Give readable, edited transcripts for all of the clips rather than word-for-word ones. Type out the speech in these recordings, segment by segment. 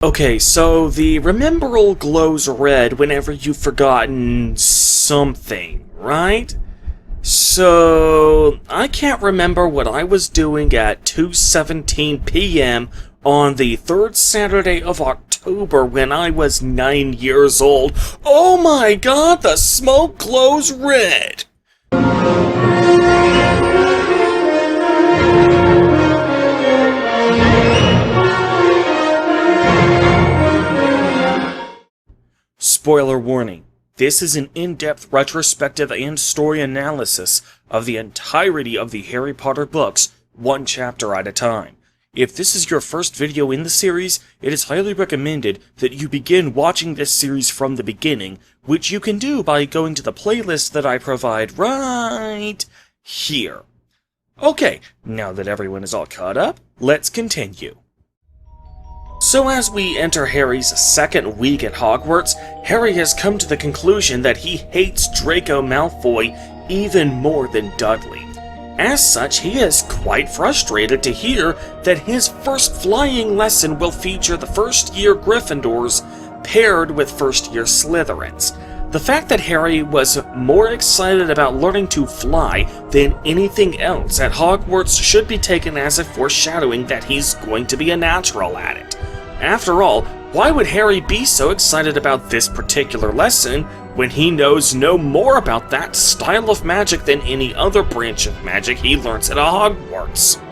Okay, so the Rememberall glows red whenever you've forgotten something, right? So, I can't remember what I was doing at 2:17 p.m. on the 3rd Saturday of October when I was 9 years old. Oh my god, the smoke glows red! Spoiler warning. This is an in-depth retrospective and story analysis of the entirety of the Harry Potter books, one chapter at a time. If this is your first video in the series, it is highly recommended that you begin watching this series from the beginning, which you can do by going to the playlist that I provide right here. Okay, now that everyone is all caught up, let's continue. So as we enter Harry's second week at Hogwarts, Harry has come to the conclusion that he hates Draco Malfoy even more than Dudley. As such, he is quite frustrated to hear that his first flying lesson will feature the first-year Gryffindors paired with first-year Slytherins. The fact that Harry was more excited about learning to fly than anything else at Hogwarts should be taken as a foreshadowing that he's going to be a natural at it. After all, why would Harry be so excited about this particular lesson when he knows no more about that style of magic than any other branch of magic he learns at Hogwarts?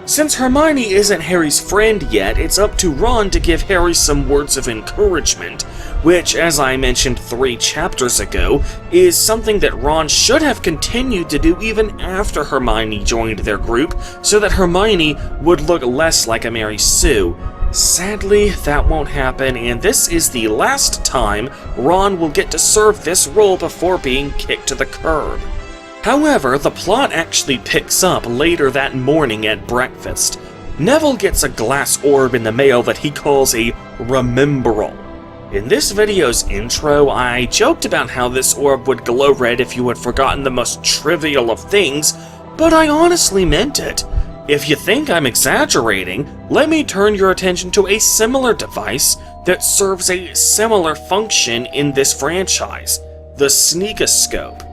Since Hermione isn't Harry's friend yet, it's up to Ron to give Harry some words of encouragement, which, as I mentioned 3 chapters ago, is something that Ron should have continued to do even after Hermione joined their group, so that Hermione would look less like a Mary Sue. Sadly, that won't happen, and this is the last time Ron will get to serve this role before being kicked to the curb. However, the plot actually picks up later that morning at breakfast. Neville gets a glass orb in the mail that he calls a Rememberall. In this video's intro, I joked about how this orb would glow red if you had forgotten the most trivial of things, but I honestly meant it. If you think I'm exaggerating, let me turn your attention to a similar device that serves a similar function in this franchise, the Sneakoscope.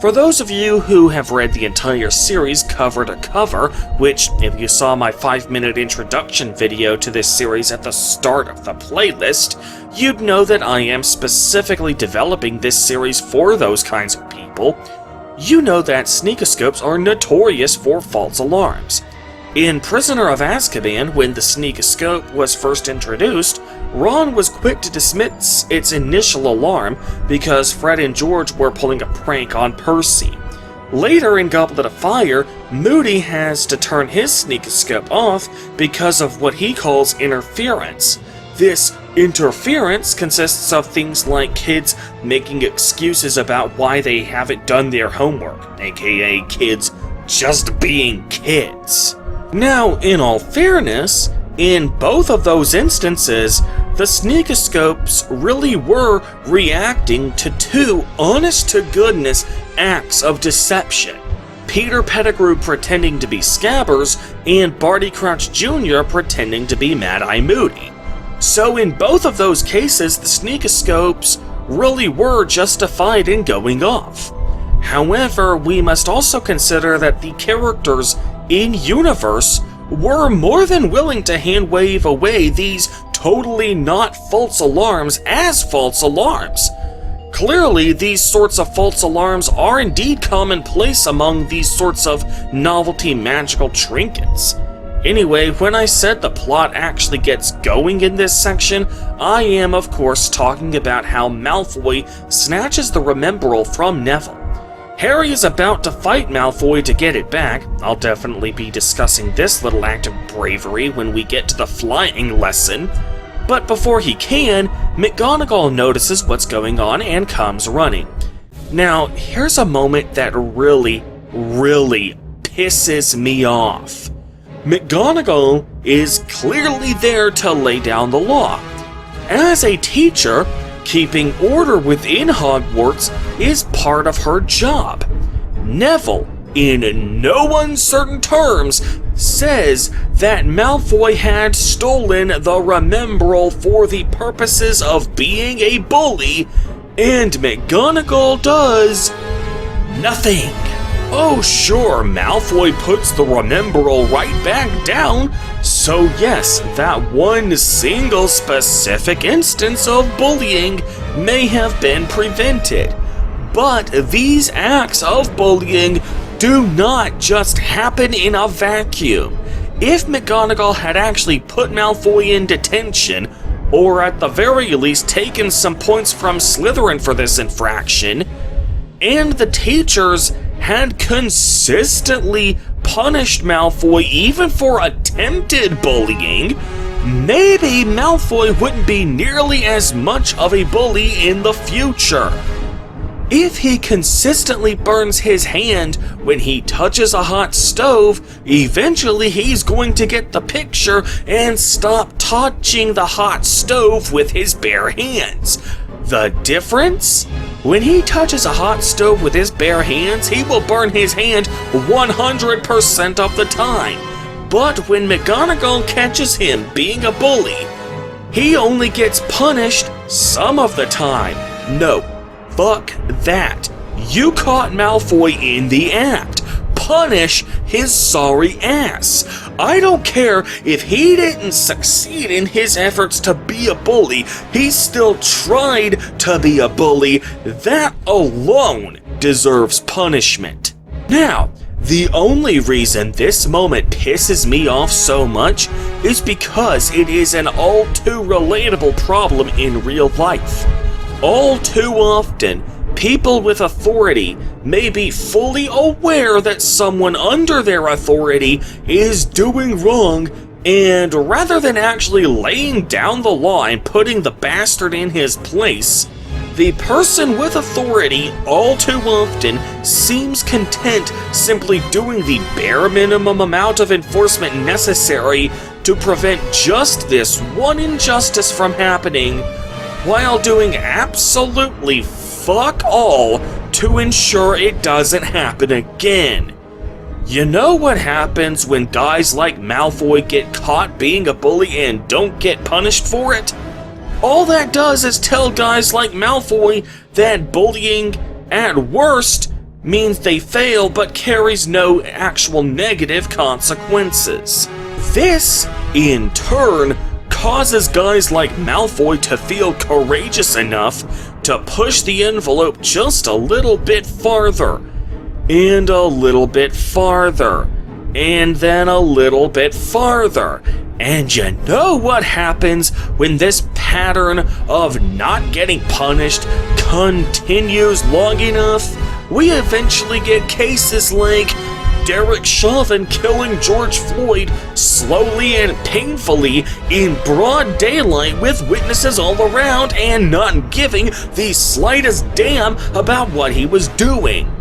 For those of you who have read the entire series cover to cover, which, if you saw my 5-minute introduction video to this series at the start of the playlist, you'd know that I am specifically developing this series for those kinds of people. You know that Sneakoscopes are notorious for false alarms. In Prisoner of Azkaban, when the Sneakoscope was first introduced, Ron was quick to dismiss its initial alarm because Fred and George were pulling a prank on Percy. Later in Goblet of Fire, Moody has to turn his Sneakoscope off because of what he calls interference. This interference consists of things like kids making excuses about why they haven't done their homework, aka kids just being kids. Now, in all fairness, in both of those instances, the Sneakoscopes really were reacting to 2 honest-to-goodness acts of deception. Peter Pettigrew pretending to be Scabbers, and Barty Crouch Jr. pretending to be Mad-Eye Moody. So in both of those cases, the Sneakoscopes really were justified in going off. However, we must also consider that the characters in-universe were more than willing to hand-wave away these totally not false alarms as false alarms. Clearly, these sorts of false alarms are indeed commonplace among these sorts of novelty magical trinkets. Anyway, when I said the plot actually gets going in this section, I am of course talking about how Malfoy snatches the Rememberall from Neville. Harry is about to fight Malfoy to get it back. I'll definitely be discussing this little act of bravery when we get to the flying lesson. But before he can, McGonnagal notices what's going on and comes running. Now, here's a moment that really pisses me off. McGonnagal is clearly there to lay down the law. As a teacher, keeping order within Hogwarts is part of her job. Neville, in no uncertain terms, says that Malfoy had stolen the Remembrall for the purposes of being a bully, and McGonnagal does nothing. Oh sure, Malfoy puts the Remembrall right back down, so yes, that one single specific instance of bullying may have been prevented. But these acts of bullying do not just happen in a vacuum. If McGonagall had actually put Malfoy in detention, or at the very least taken some points from Slytherin for this infraction, and the teachers had consistently punished Malfoy even for attempted bullying, maybe Malfoy wouldn't be nearly as much of a bully in the future. If he consistently burns his hand when he touches a hot stove, eventually he's going to get the picture and stop touching the hot stove with his bare hands. The difference? When he touches a hot stove with his bare hands, he will burn his hand 100% of the time. But when McGonagall catches him being a bully, he only gets punished some of the time. No, fuck that. You caught Malfoy in the act. Punish his sorry ass. I don't care if he didn't succeed in his efforts to be a bully, he still tried to be a bully. That alone deserves punishment. Now, the only reason this moment pisses me off so much is because it is an all too relatable problem in real life. All too often, people with authority may be fully aware that someone under their authority is doing wrong, and rather than actually laying down the law and putting the bastard in his place, the person with authority all too often seems content simply doing the bare minimum amount of enforcement necessary to prevent just this one injustice from happening, while doing absolutely fuck all to ensure it doesn't happen again. You know what happens when guys like Malfoy get caught being a bully and don't get punished for it? All that does is tell guys like Malfoy that bullying, at worst, means they fail but carries no actual negative consequences. This, in turn, causes guys like Malfoy to feel courageous enough to push the envelope just a little bit farther, and a little bit farther, and then a little bit farther. And you know what happens when this pattern of not getting punished continues long enough? We eventually get cases like Derek Chauvin killing George Floyd slowly and painfully in broad daylight with witnesses all around and not giving the slightest damn about what he was doing.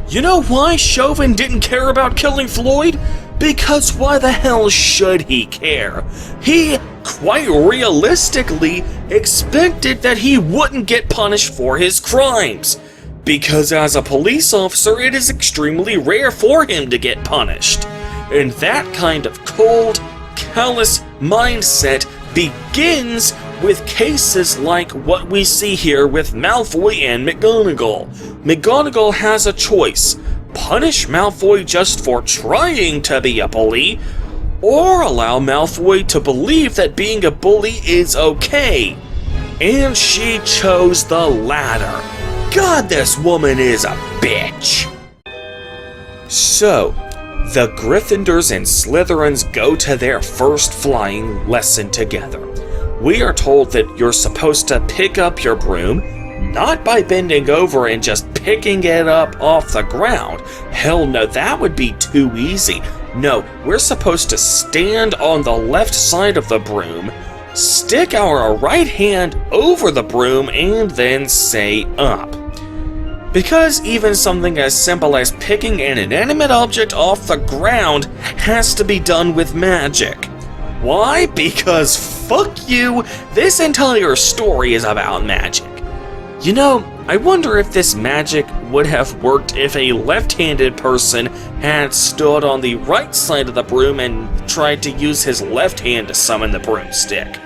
You know why Chauvin didn't care about killing Floyd? Because why the hell should he care? He, quite realistically, expected that he wouldn't get punished for his crimes. Because as a police officer, it is extremely rare for him to get punished. And that kind of cold, callous mindset begins with cases like what we see here with Malfoy and McGonagall. McGonagall has a choice: punish Malfoy just for trying to be a bully, or allow Malfoy to believe that being a bully is okay. And she chose the latter. God, this woman is a bitch. So, the Gryffindors and Slytherins go to their first flying lesson together. We are told that you're supposed to pick up your broom, not by bending over and just picking it up off the ground. Hell no, that would be too easy. No, we're supposed to stand on the left side of the broom, stick our right hand over the broom, and then say up. Because even something as simple as picking an inanimate object off the ground has to be done with magic. Why? Because fuck you, this entire story is about magic. You know, I wonder if this magic would have worked if a left-handed person had stood on the right side of the broom and tried to use his left hand to summon the broomstick.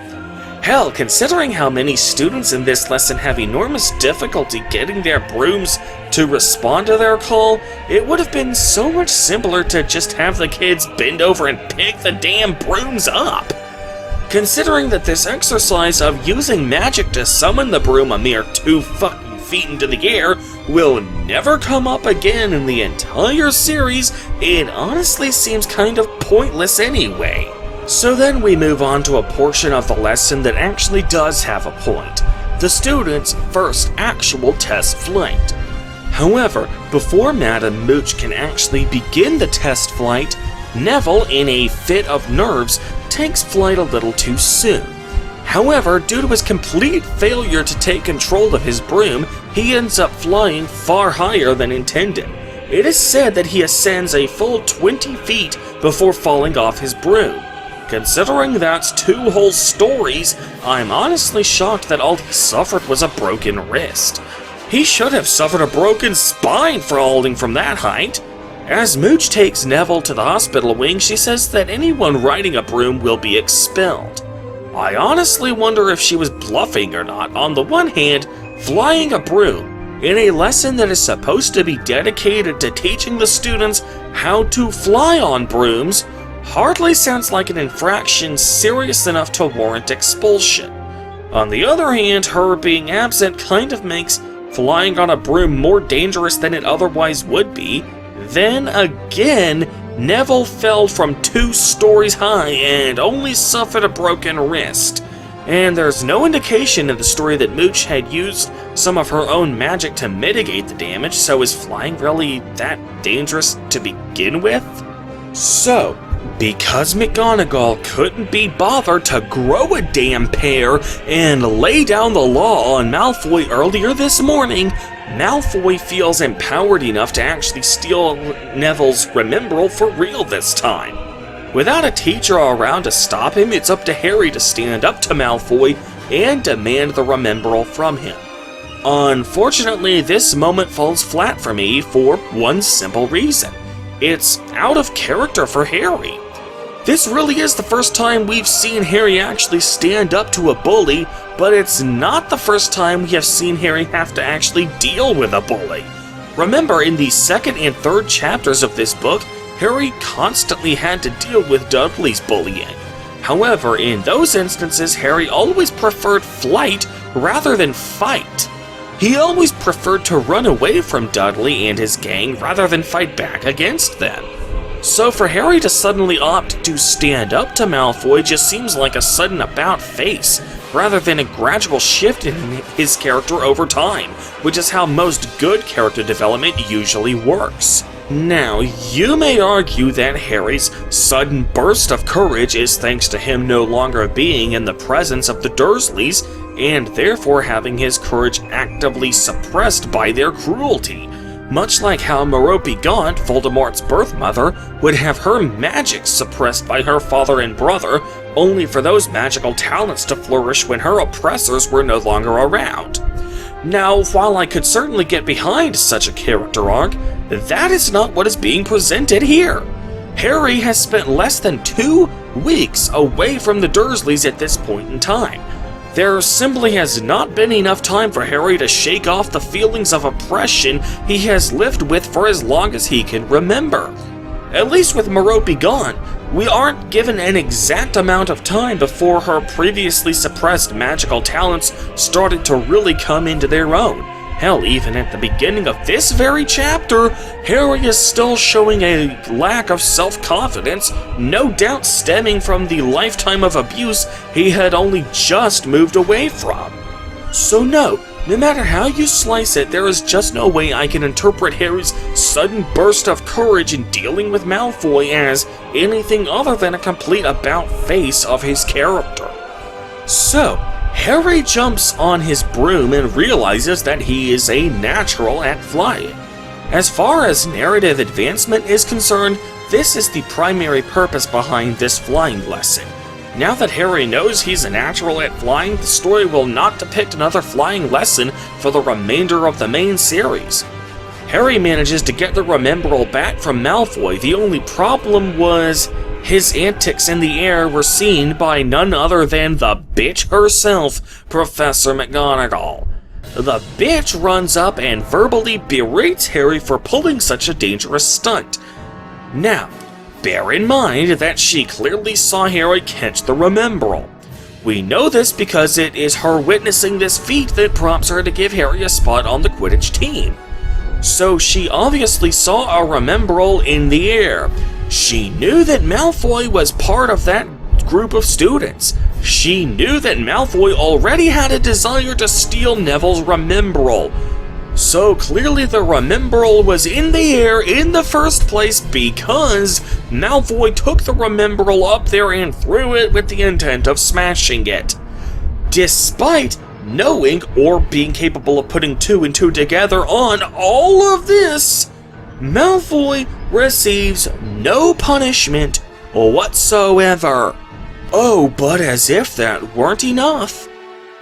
Hell, considering how many students in this lesson have enormous difficulty getting their brooms to respond to their call, it would have been so much simpler to just have the kids bend over and pick the damn brooms up. Considering that this exercise of using magic to summon the broom a mere 2 fucking feet into the air will never come up again in the entire series, it honestly seems kind of pointless anyway. So then we move on to a portion of the lesson that actually does have a point: the student's first actual test flight. However, before Madame Mooch can actually begin the test flight, Neville, in a fit of nerves, takes flight a little too soon. However, due to his complete failure to take control of his broom, he ends up flying far higher than intended. It is said that he ascends a full 20 feet before falling off his broom. Considering that's 2 whole stories, I'm honestly shocked that all he suffered was a broken wrist. He should have suffered a broken spine falling from that height. As Mooch takes Neville to the hospital wing, she says that anyone riding a broom will be expelled. I honestly wonder if she was bluffing or not. On the one hand, flying a broom, in a lesson that is supposed to be dedicated to teaching the students how to fly on brooms, hardly sounds like an infraction serious enough to warrant expulsion. On the other hand, her being absent kind of makes flying on a broom more dangerous than it otherwise would be. Then again, Neville fell from 2 stories high and only suffered a broken wrist. And there's no indication in the story that Mooch had used some of her own magic to mitigate the damage, so is flying really that dangerous to begin with? So, because McGonnagal couldn't be bothered to grow a damn pair and lay down the law on Malfoy earlier this morning, Malfoy feels empowered enough to actually steal Neville's Remembrall for real this time. Without a teacher around to stop him, it's up to Harry to stand up to Malfoy and demand the Remembrall from him. Unfortunately, this moment falls flat for me for one simple reason. It's out of character for Harry. This really is the first time we've seen Harry actually stand up to a bully, but it's not the first time we have seen Harry have to actually deal with a bully. Remember, in the 2nd and 3rd chapters of this book, Harry constantly had to deal with Dudley's bullying. However, in those instances, Harry always preferred flight rather than fight. He always preferred to run away from Dudley and his gang rather than fight back against them. So for Harry to suddenly opt to stand up to Malfoy just seems like a sudden about-face, rather than a gradual shift in his character over time, which is how most good character development usually works. Now, you may argue that Harry's sudden burst of courage is thanks to him no longer being in the presence of the Dursleys, and therefore having his courage actively suppressed by their cruelty. Much like how Merope Gaunt, Voldemort's birth mother, would have her magic suppressed by her father and brother, only for those magical talents to flourish when her oppressors were no longer around. Now, while I could certainly get behind such a character arc, that is not what is being presented here. Harry has spent less than 2 weeks away from the Dursleys at this point in time. There simply has not been enough time for Harry to shake off the feelings of oppression he has lived with for as long as he can remember. At least with Merope Gaunt, we aren't given an exact amount of time before her previously suppressed magical talents started to really come into their own. Hell, even at the beginning of this very chapter, Harry is still showing a lack of self-confidence, no doubt stemming from the lifetime of abuse he had only just moved away from. So no matter how you slice it, there is just no way I can interpret Harry's sudden burst of courage in dealing with Malfoy as anything other than a complete about-face of his character. So, Harry jumps on his broom and realizes that he is a natural at flying. As far as narrative advancement is concerned, this is the primary purpose behind this flying lesson. Now that Harry knows he's a natural at flying, the story will not depict another flying lesson for the remainder of the main series. Harry manages to get the Remembrall back from Malfoy. The only problem was his antics in the air were seen by none other than the bitch herself, Professor McGonnagal. The bitch runs up and verbally berates Harry for pulling such a dangerous stunt. Now, bear in mind that she clearly saw Harry catch the Remembrall. We know this because it is her witnessing this feat that prompts her to give Harry a spot on the Quidditch team. So she obviously saw a Remembrall in the air. She knew that Malfoy was part of that group of students. She knew that Malfoy already had a desire to steal Neville's Remembrall. So clearly the Remembrall was in the air in the first place because Malfoy took the Remembrall up there and threw it with the intent of smashing it. Despite knowing or being capable of putting two and two together on all of this, Malfoy receives no punishment whatsoever. Oh, but as if that weren't enough,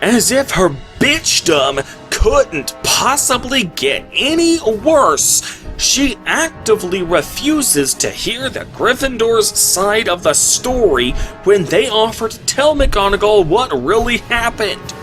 as if her bitchdom couldn't possibly get any worse, she actively refuses to hear the Gryffindor's side of the story when they offer to tell McGonagall what really happened.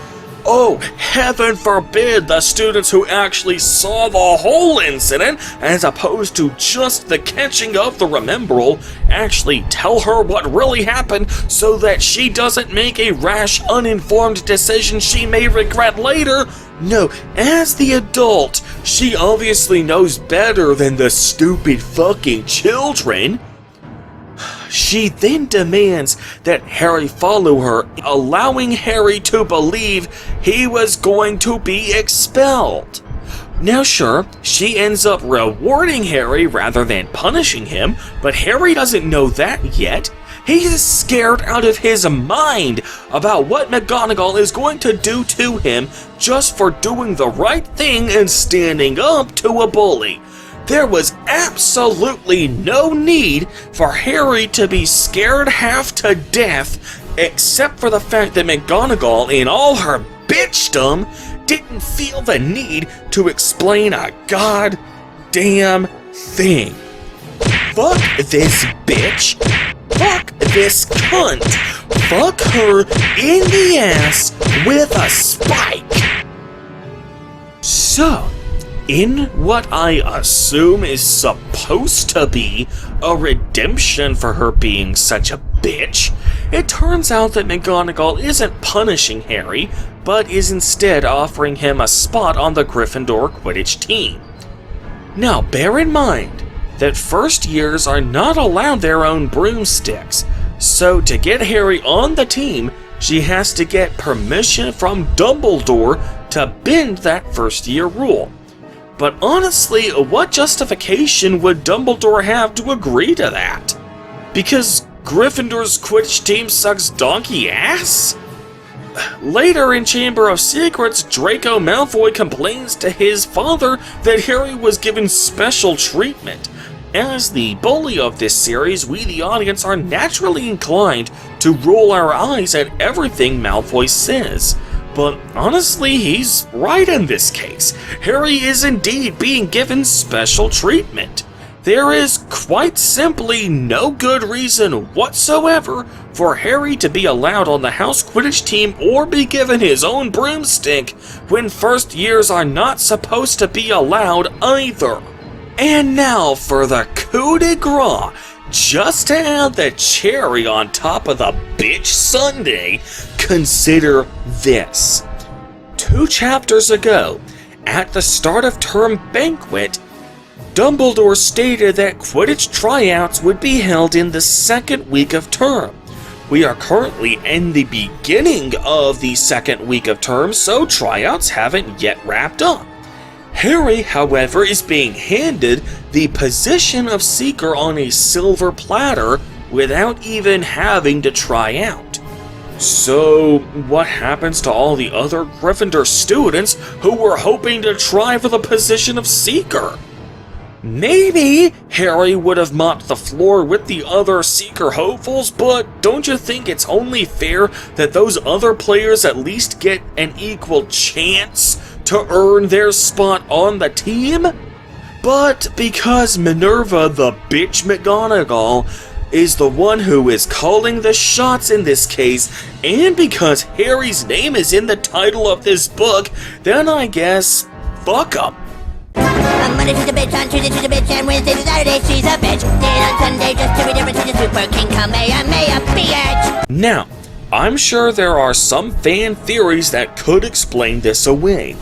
Oh, heaven forbid the students who actually saw the whole incident, as opposed to just the catching of the Remembrall, actually tell her what really happened so that she doesn't make a rash, uninformed decision she may regret later. No, as the adult, she obviously knows better than the stupid fucking children. She then demands that Harry follow her, allowing Harry to believe he was going to be expelled. Now sure, she ends up rewarding Harry rather than punishing him, but Harry doesn't know that yet. He is scared out of his mind about what McGonagall is going to do to him just for doing the right thing and standing up to a bully. There was absolutely no need for Harry to be scared half to death, except for the fact that McGonagall, in all her bitchdom, didn't feel the need to explain a goddamn thing. Fuck this bitch. Fuck this cunt. Fuck her in the ass with a spike. So, in what I assume is supposed to be a redemption for her being such a bitch, it turns out that McGonagall isn't punishing Harry, but is instead offering him a spot on the Gryffindor Quidditch team. Now, bear in mind that first years are not allowed their own broomsticks, so to get Harry on the team, she has to get permission from Dumbledore to bend that first year rule. But honestly, what justification would Dumbledore have to agree to that? Because Gryffindor's Quidditch team sucks donkey ass? Later in Chamber of Secrets, Draco Malfoy complains to his father that Harry was given special treatment. As the bully of this series, we the audience are naturally inclined to roll our eyes at everything Malfoy says. But honestly, he's right in this case. Harry is indeed being given special treatment. There is quite simply no good reason whatsoever for Harry to be allowed on the House Quidditch team or be given his own broomstick when first years are not supposed to be allowed either. And now for the coup de grace. Just to add the cherry on top of the bitch sundae, consider this. 2 chapters ago, at the start of term banquet, Dumbledore stated that Quidditch tryouts would be held in the second week of term. We are currently in the beginning of the second week of term, so tryouts haven't yet wrapped up. Harry, however, is being handed the position of Seeker on a silver platter without even having to try out. So, what happens to all the other Gryffindor students who were hoping to try for the position of Seeker? Maybe Harry would have mopped the floor with the other Seeker hopefuls, but don't you think it's only fair that those other players at least get an equal chance to earn their spot on the team? But because Minerva the bitch McGonnagal is the one who is calling the shots in this case, and because Harry's name is in the title of this book, then I guess fuck 'em. On Monday she's a bitch, on Tuesday she's a bitch, and Wednesday to Saturday she's a bitch. Then on Sunday just to be different, she's a super king Kamehameha bitch. Now, I'm sure there are some fan theories that could explain this away.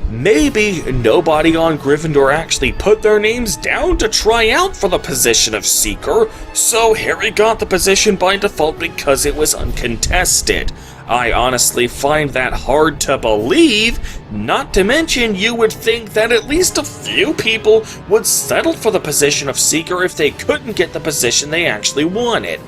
Maybe nobody on Gryffindor actually put their names down to try out for the position of Seeker, so Harry got the position by default because it was uncontested. I honestly find that hard to believe, not to mention you would think that at least a few people would settle for the position of Seeker if they couldn't get the position they actually wanted.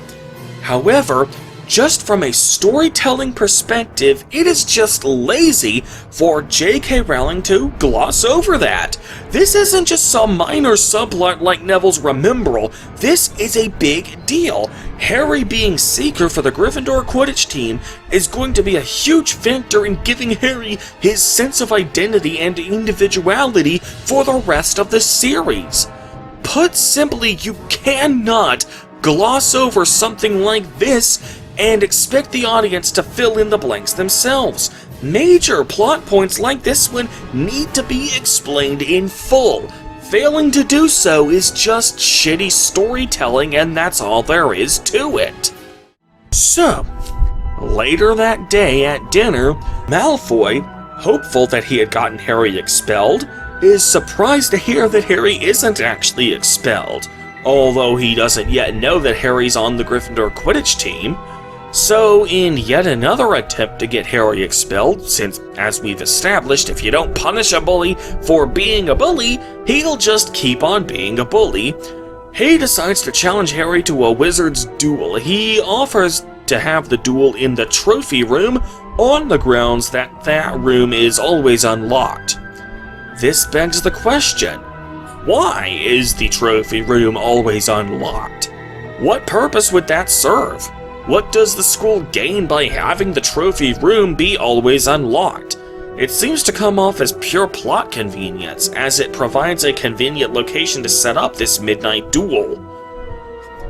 However, just from a storytelling perspective, it is just lazy for J.K. Rowling to gloss over that. This isn't just some minor subplot like Neville's Remembrall, this is a big deal. Harry being Seeker for the Gryffindor Quidditch team is going to be a huge factor in giving Harry his sense of identity and individuality for the rest of the series. Put simply, you cannot gloss over something like this and expect the audience to fill in the blanks themselves. Major plot points like this one need to be explained in full. Failing to do so is just shitty storytelling, and that's all there is to it. So, later that day at dinner, Malfoy, hopeful that he had gotten Harry expelled, is surprised to hear that Harry isn't actually expelled, although he doesn't yet know that Harry's on the Gryffindor Quidditch team. So, in yet another attempt to get Harry expelled, since, as we've established, if you don't punish a bully for being a bully, he'll just keep on being a bully, he decides to challenge Harry to a wizard's duel. He offers to have the duel in the trophy room on the grounds that that room is always unlocked. This begs the question, why is the trophy room always unlocked? What purpose would that serve? What does the school gain by having the trophy room be always unlocked? It seems to come off as pure plot convenience, as it provides a convenient location to set up this midnight duel.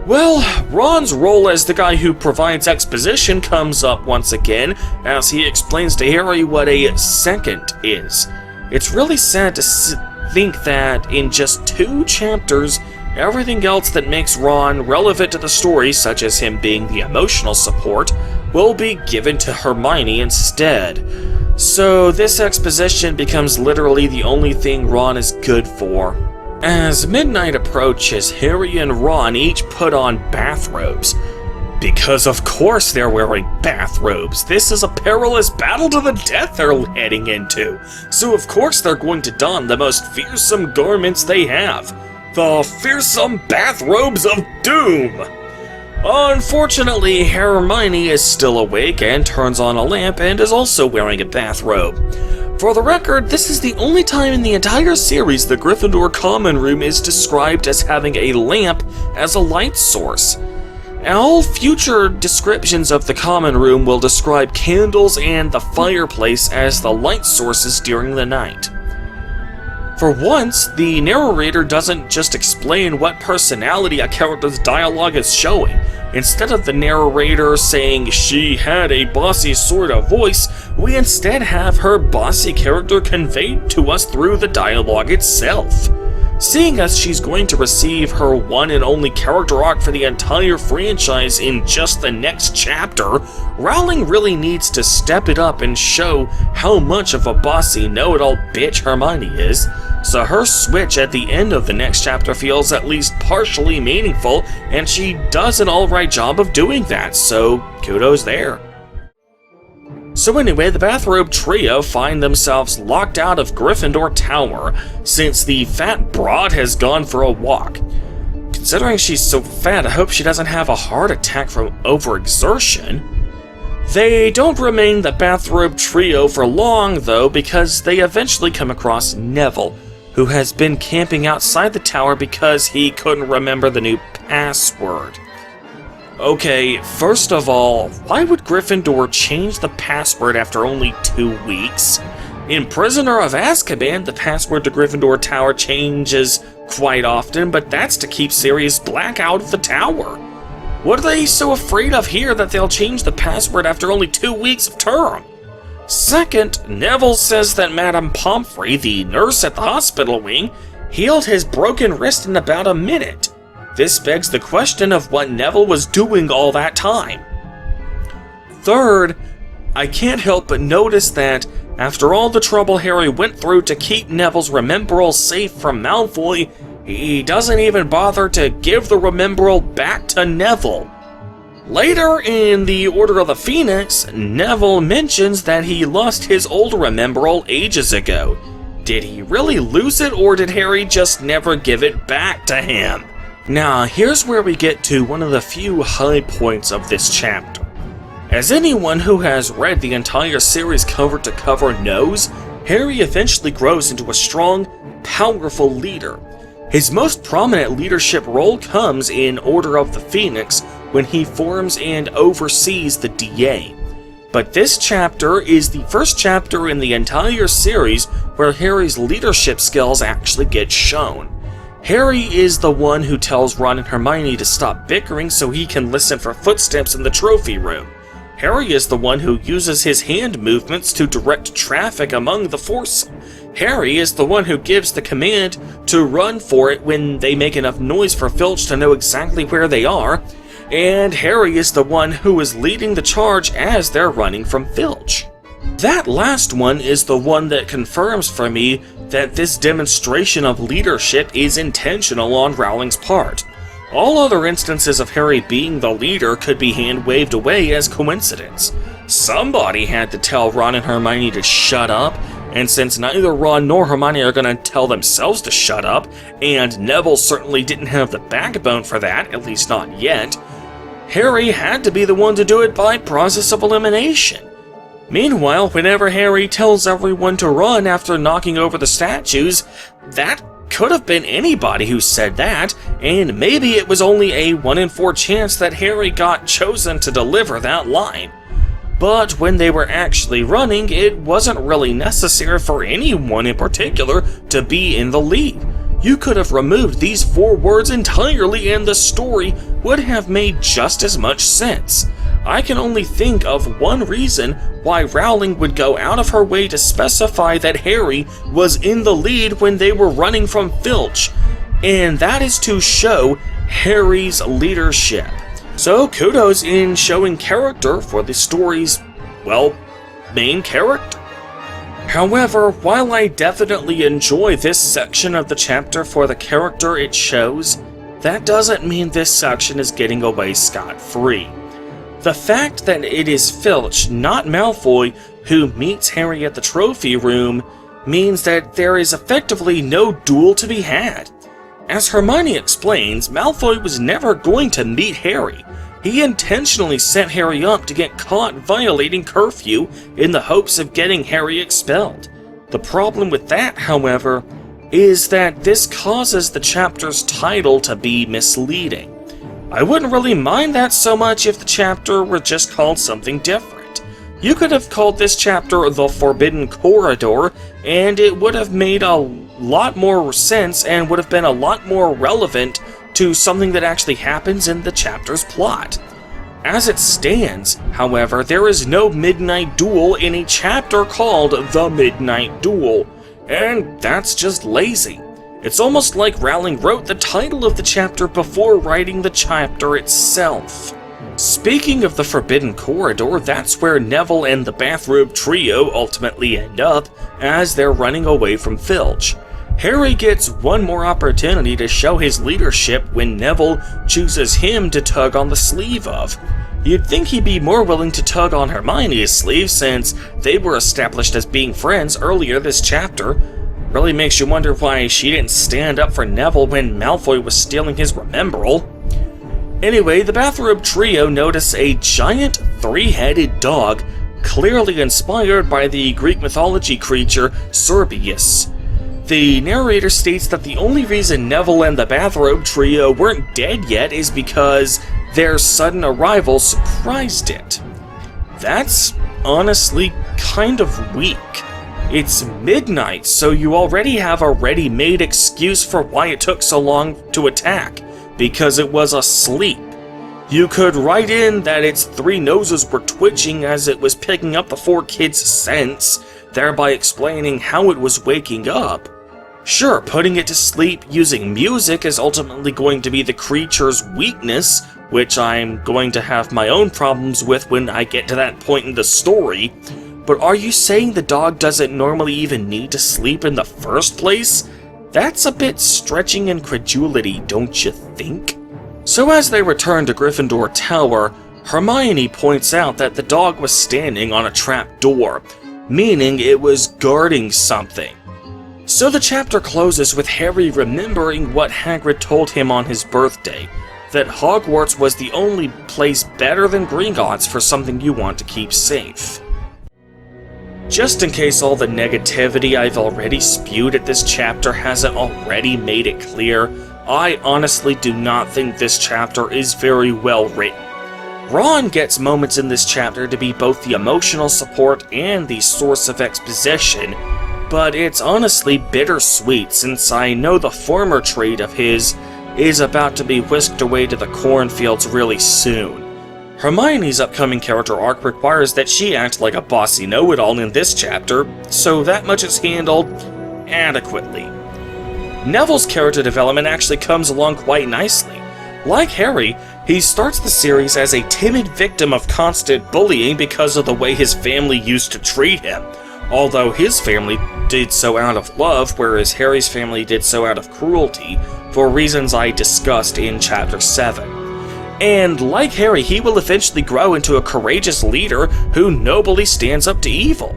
Well, Ron's role as the guy who provides exposition comes up once again, as he explains to Harry what a second is. It's really sad to think that in just 2 chapters, everything else that makes Ron relevant to the story, such as him being the emotional support, will be given to Hermione instead. So this exposition becomes literally the only thing Ron is good for. As midnight approaches, Harry and Ron each put on bathrobes. Because of course they're wearing bathrobes. This is a perilous battle to the death they're heading into. So of course they're going to don the most fearsome garments they have. The fearsome bathrobes of doom! Unfortunately, Hermione is still awake and turns on a lamp and is also wearing a bathrobe. For the record, this is the only time in the entire series the Gryffindor common room is described as having a lamp as a light source. All future descriptions of the common room will describe candles and the fireplace as the light sources during the night. For once, the narrator doesn't just explain what personality a character's dialogue is showing. Instead of the narrator saying she had a bossy sort of voice, we instead have her bossy character conveyed to us through the dialogue itself. Seeing as she's going to receive her one and only character arc for the entire franchise in just the next chapter, Rowling really needs to step it up and show how much of a bossy know-it-all bitch Hermione is, so her switch at the end of the next chapter feels at least partially meaningful, and she does an alright job of doing that, so kudos there. So anyway, the bathrobe trio find themselves locked out of Gryffindor Tower, since the fat broad has gone for a walk. Considering she's so fat, I hope she doesn't have a heart attack from overexertion. They don't remain the bathrobe trio for long, though, because they eventually come across Neville, who has been camping outside the tower because he couldn't remember the new password. Okay, first of all, why would Gryffindor change the password after only 2 weeks? In Prisoner of Azkaban, the password to Gryffindor Tower changes quite often, but that's to keep Sirius Black out of the tower. What are they so afraid of here that they'll change the password after only 2 weeks of term? Second, Neville says that Madame Pomfrey, the nurse at the hospital wing, healed his broken wrist in about a minute. This begs the question of what Neville was doing all that time. Third, I can't help but notice that after all the trouble Harry went through to keep Neville's Remembrall safe from Malfoy, he doesn't even bother to give the Remembrall back to Neville. Later in the Order of the Phoenix, Neville mentions that he lost his old Remembrall ages ago. Did he really lose it, or did Harry just never give it back to him? Now, here's where we get to one of the few high points of this chapter. As anyone who has read the entire series cover to cover knows, Harry eventually grows into a strong, powerful leader. His most prominent leadership role comes in Order of the Phoenix when he forms and oversees the DA. But this chapter is the first chapter in the entire series where Harry's leadership skills actually get shown. Harry is the one who tells Ron and Hermione to stop bickering so he can listen for footsteps in the trophy room. Harry is the one who uses his hand movements to direct traffic among the foursome. Harry is the one who gives the command to run for it when they make enough noise for Filch to know exactly where they are. And Harry is the one who is leading the charge as they're running from Filch. That last one is the one that confirms for me that this demonstration of leadership is intentional on Rowling's part. All other instances of Harry being the leader could be hand-waved away as coincidence. Somebody had to tell Ron and Hermione to shut up, and since neither Ron nor Hermione are going to tell themselves to shut up, and Neville certainly didn't have the backbone for that, at least not yet, Harry had to be the one to do it by process of elimination. Meanwhile, whenever Harry tells everyone to run after knocking over the statues, that could have been anybody who said that, and maybe it was only a 1 in 4 chance that Harry got chosen to deliver that line. But when they were actually running, it wasn't really necessary for anyone in particular to be in the lead. You could have removed these 4 words entirely and the story would have made just as much sense. I can only think of one reason why Rowling would go out of her way to specify that Harry was in the lead when they were running from Filch, and that is to show Harry's leadership. So kudos in showing character for the story's, well, main character. However, while I definitely enjoy this section of the chapter for the character it shows, that doesn't mean this section is getting away scot-free. The fact that it is Filch, not Malfoy, who meets Harry at the trophy room means that there is effectively no duel to be had. As Hermione explains, Malfoy was never going to meet Harry. He intentionally set Harry up to get caught violating curfew in the hopes of getting Harry expelled. The problem with that, however, is that this causes the chapter's title to be misleading. I wouldn't really mind that so much if the chapter were just called something different. You could have called this chapter The Forbidden Corridor, and it would have made a lot more sense and would have been a lot more relevant to something that actually happens in the chapter's plot. As it stands, however, there is no midnight duel in a chapter called The Midnight Duel, and that's just lazy. It's almost like Rowling wrote the title of the chapter before writing the chapter itself. Speaking of the Forbidden Corridor, that's where Neville and the bathrobe trio ultimately end up as they're running away from Filch. Harry gets one more opportunity to show his leadership when Neville chooses him to tug on the sleeve of. You'd think he'd be more willing to tug on Hermione's sleeve since they were established as being friends earlier this chapter. Really makes you wonder why she didn't stand up for Neville when Malfoy was stealing his Remembrall. Anyway, the bathrobe trio notice a giant 3-headed dog, clearly inspired by the Greek mythology creature Cerberus. The narrator states that the only reason Neville and the Bathrobe Trio weren't dead yet is because their sudden arrival surprised it. That's honestly kind of weak. It's midnight, so you already have a ready-made excuse for why it took so long to attack, because it was asleep. You could write in that its three noses were twitching as it was picking up the four kids' scents, thereby explaining how it was waking up. Sure, putting it to sleep using music is ultimately going to be the creature's weakness, which I'm going to have my own problems with when I get to that point in the story, but are you saying the dog doesn't normally even need to sleep in the first place? That's a bit stretching incredulity, don't you think? So as they return to Gryffindor Tower, Hermione points out that the dog was standing on a trap door, meaning it was guarding something. So the chapter closes with Harry remembering what Hagrid told him on his birthday, that Hogwarts was the only place better than Gringotts for something you want to keep safe. Just in case all the negativity I've already spewed at this chapter hasn't already made it clear, I honestly do not think this chapter is very well written. Ron gets moments in this chapter to be both the emotional support and the source of exposition, but it's honestly bittersweet since I know the former trait of his is about to be whisked away to the cornfields really soon. Hermione's upcoming character arc requires that she act like a bossy know-it-all in this chapter, so that much is handled adequately. Neville's character development actually comes along quite nicely. Like Harry, he starts the series as a timid victim of constant bullying because of the way his family used to treat him, although his family did so out of love, whereas Harry's family did so out of cruelty, for reasons I discussed in Chapter 7. And like Harry, he will eventually grow into a courageous leader who nobly stands up to evil.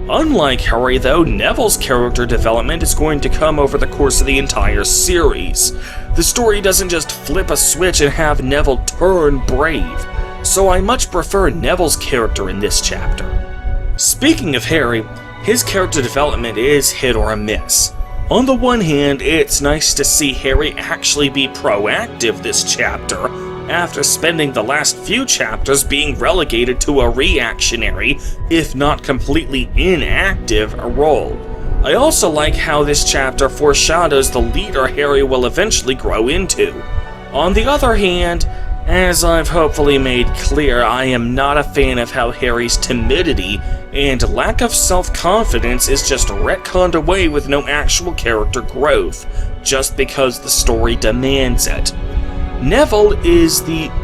Unlike Harry, though, Neville's character development is going to come over the course of the entire series. The story doesn't just flip a switch and have Neville turn brave, so I much prefer Neville's character in this chapter. Speaking of Harry, his character development is hit or miss. On the one hand, it's nice to see Harry actually be proactive this chapter, after spending the last few chapters being relegated to a reactionary, if not completely inactive, role. I also like how this chapter foreshadows the leader Harry will eventually grow into. On the other hand, as I've hopefully made clear, I am not a fan of how Harry's timidity and lack of self-confidence is just retconned away with no actual character growth, just because the story demands it. Neville is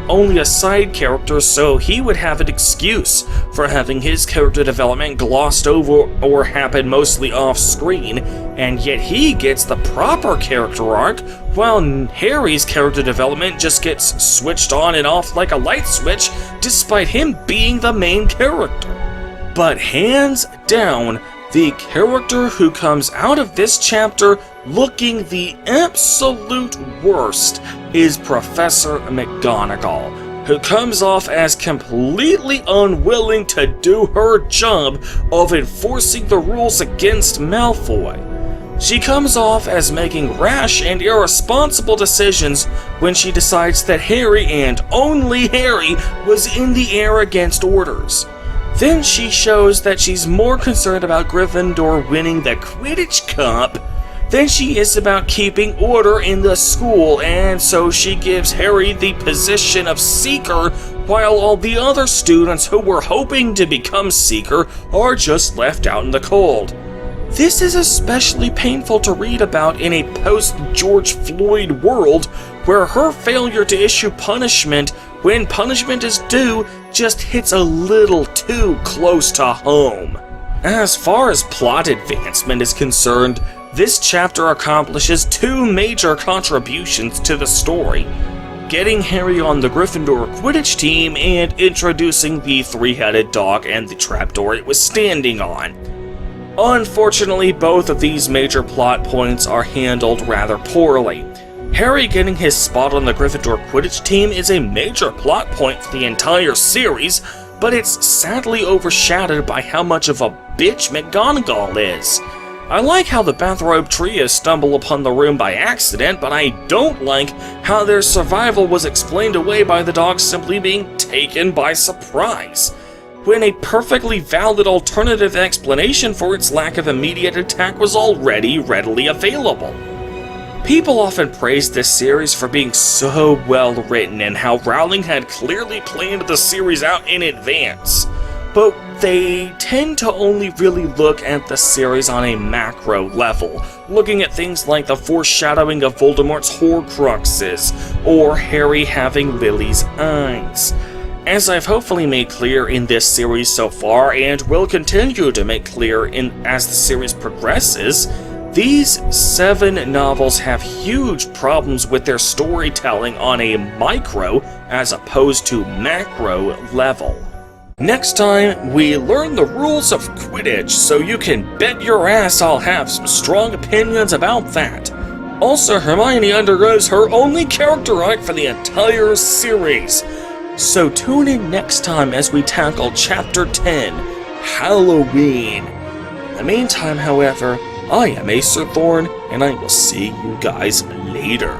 only a side character, so he would have an excuse for having his character development glossed over or happen mostly off-screen, and yet he gets the proper character arc, while Harry's character development just gets switched on and off like a light switch, despite him being the main character. But hands down, the character who comes out of this chapter looking the absolute worst is Professor McGonnagal, who comes off as completely unwilling to do her job of enforcing the rules against Malfoy. She comes off as making rash and irresponsible decisions when she decides that Harry, and only Harry, was in the air against orders. Then she shows that she's more concerned about Gryffindor winning the Quidditch Cup than she is about keeping order in the school, and so she gives Harry the position of Seeker, while all the other students who were hoping to become Seeker are just left out in the cold. This is especially painful to read about in a post-George Floyd world, where her failure to issue punishment when punishment is due just hits a little too close to home. As far as plot advancement is concerned, this chapter accomplishes two major contributions to the story: getting Harry on the Gryffindor Quidditch team and introducing the three-headed dog and the trapdoor it was standing on. Unfortunately, both of these major plot points are handled rather poorly. Harry getting his spot on the Gryffindor Quidditch team is a major plot point for the entire series, but it's sadly overshadowed by how much of a bitch McGonnagal is. I like how the bathrobe trio stumble upon the room by accident, but I don't like how their survival was explained away by the dog simply being taken by surprise, when a perfectly valid alternative explanation for its lack of immediate attack was already readily available. People often praise this series for being so well written and how Rowling had clearly planned the series out in advance, but they tend to only really look at the series on a macro level, looking at things like the foreshadowing of Voldemort's Horcruxes, or Harry having Lily's eyes. As I've hopefully made clear in this series so far, and will continue to make clear as the series progresses, these 7 novels have huge problems with their storytelling on a micro as opposed to macro level. Next time, we learn the rules of Quidditch, so you can bet your ass I'll have some strong opinions about that. Also, Hermione undergoes her only character arc for the entire series. So tune in next time as we tackle Chapter 10, Halloween. In the meantime, however, I am Acer Thorn, and I will see you guys later.